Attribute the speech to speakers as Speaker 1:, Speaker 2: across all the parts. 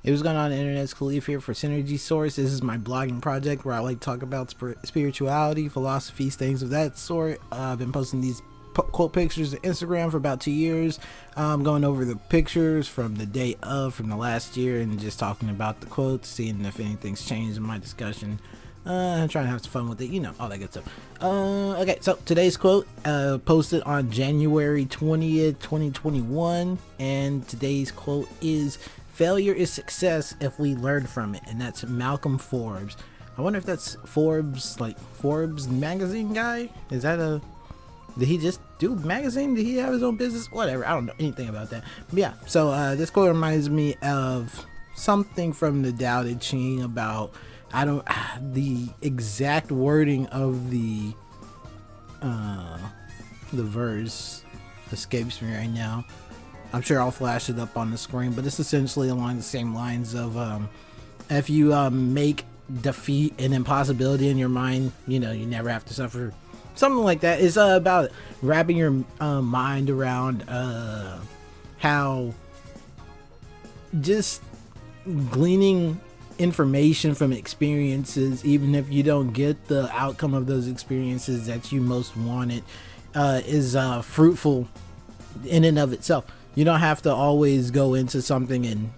Speaker 1: Hey, what's going on, Internet? It's Khalif here for Synergy Source. This is my blogging project where I like to talk about spirituality, philosophies, things of that sort. I've been posting these quote pictures on Instagram for about 2 years. Going over the pictures from the day of, from the last year, and just talking about the quotes, seeing if anything's changed in my discussion. Trying to have some fun with it, all that good stuff. Okay, so today's quote, posted on January 20th, 2021, and today's quote is, "Failure is success if we learn from it," and that's Malcolm Forbes. I wonder if that's Forbes, like Forbes magazine guy. Is that did he just do magazine? Did he have his own business? Whatever, I don't know anything about that. But yeah, so this quote reminds me of something from the Tao Te Ching about, the exact wording of the verse escapes me right now. I'm sure I'll flash it up on the screen, but it's essentially along the same lines of if you make defeat an impossibility in your mind, you never have to suffer. Something like that. It's about wrapping your mind around how just gleaning information from experiences, even if you don't get the outcome of those experiences that you most wanted, is fruitful in and of itself. You don't have to always go into something and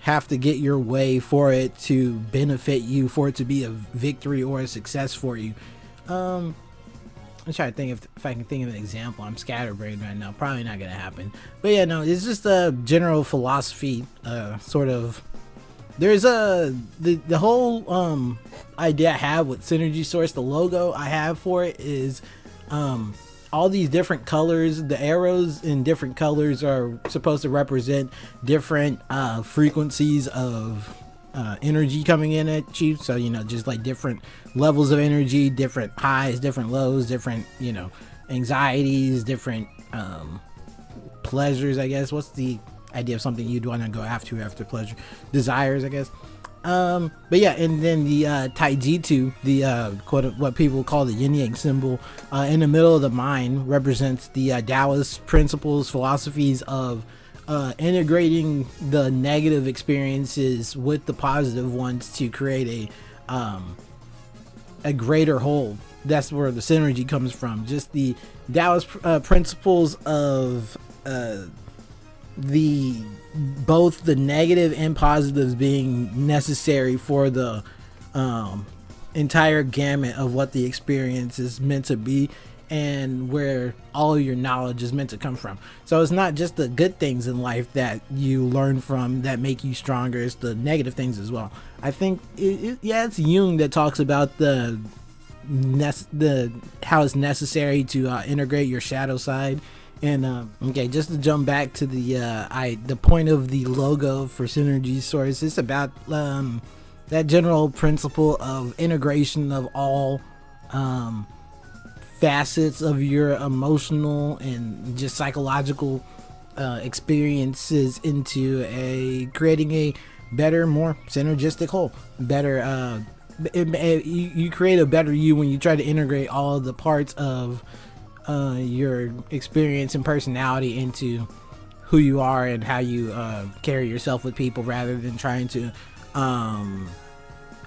Speaker 1: have to get your way for it to benefit you, for it to be a victory or a success for you. I'm trying to think if I can think of an example. I'm scatterbrained right now. Probably not gonna happen. But yeah, no, it's just a general philosophy, sort of. There's the whole idea I have with Synergy Source. The logo I have for it is all these different colors. The arrows in different colors are supposed to represent different frequencies of energy coming in at you. So just like different levels of energy, different highs, different lows, different anxieties, different pleasures, I guess. What's the idea of something you'd want to go after pleasure? Desires, I guess. But yeah, and then the Taijitu, the quote, what people call the yin yang symbol, in the middle of the mind, represents the Taoist principles, philosophies of integrating the negative experiences with the positive ones to create a greater whole. That's where the synergy comes from. Just the Taoist principles of both the negative and positives being necessary for the entire gamut of what the experience is meant to be, and where all of your knowledge is meant to come from. So it's not just the good things in life that you learn from that make you stronger, it's the negative things as well. I think it's Jung that talks about how it's necessary to integrate your shadow side. And okay, just to jump back to the point of the logo for Synergy Source, it's about that general principle of integration of all facets of your emotional and just psychological experiences into creating a better, more synergistic whole. Better, you create a better you when you try to integrate all of the parts of your experience and personality into who you are and how you carry yourself with people, rather than trying to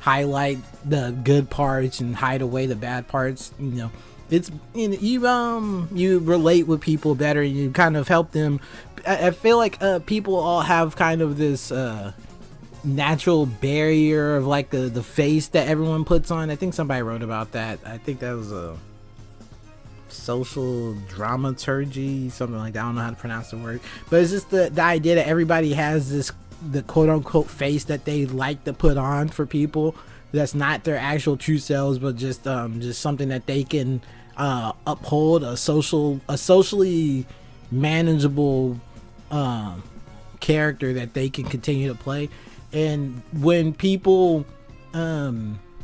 Speaker 1: highlight the good parts and hide away the bad parts. It's you relate with people better, and you kind of help them. I feel like people all have kind of this natural barrier of like the face that everyone puts on. I think somebody wrote about that. I think that was a social dramaturgy, something like that. I don't know how to pronounce the word, but it's just the idea that everybody has the quote-unquote face that they like to put on for people that's not their actual true selves, but just something that they can uphold, a socially manageable character that they can continue to play. And when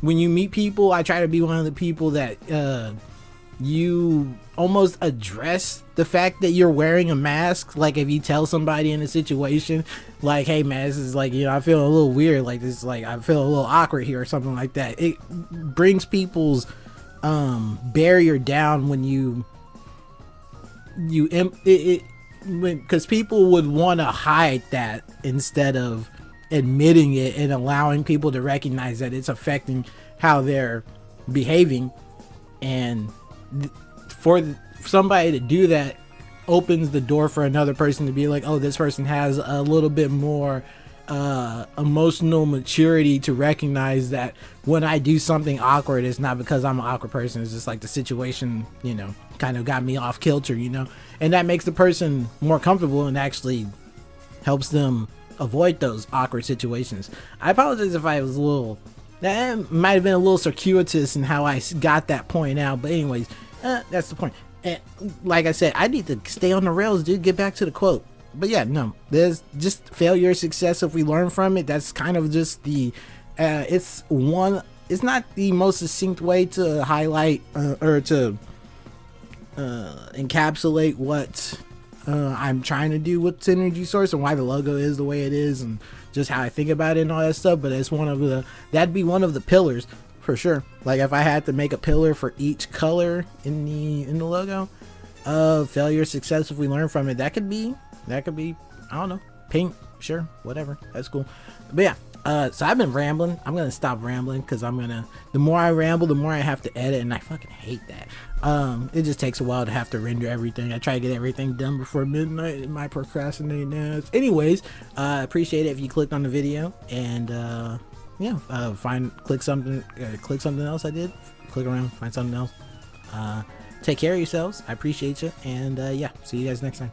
Speaker 1: you meet people, I try to be one of the people that you almost address the fact that you're wearing a mask. Like if you tell somebody in a situation like, "Hey man, this is like, I feel a little weird, like this, like I feel a little awkward here," or something like that, it brings people's barrier down when it because people would want to hide that instead of admitting it and allowing people to recognize that it's affecting how they're behaving. And for somebody to do that opens the door for another person to be like, oh, this person has a little bit more emotional maturity to recognize that when I do something awkward, it's not because I'm an awkward person, it's just like the situation, you know, kind of got me off kilter, you know. And that makes the person more comfortable and actually helps them avoid those awkward situations. I apologize if I was a little, that might have been a little circuitous in how I got that point out, but anyways, that's the point. And like I said, I need to stay on the rails, dude. Get back to the quote. But yeah, no, there's just failure, success. If we learn from it, that's kind of just the it's not the most succinct way to highlight or to encapsulate what I'm trying to do with Synergy Source and why the logo is the way it is and just how I think about it and all that stuff. But it's that'd be one of the pillars for sure. Like if I had to make a pillar for each color in the logo, failure, success, if we learn from it, that could be, I don't know, pink, sure, whatever, that's cool. But yeah, so I've been rambling. I'm gonna stop rambling because the more I ramble, the more I have to edit, and I fucking hate that. It just takes a while to have to render everything. I try to get everything done before midnight in my procrastinating ass. Anyways, appreciate it if you clicked on the video and click something else I did, click around, find something else. Take care of yourselves. I appreciate you, and yeah, see you guys next time.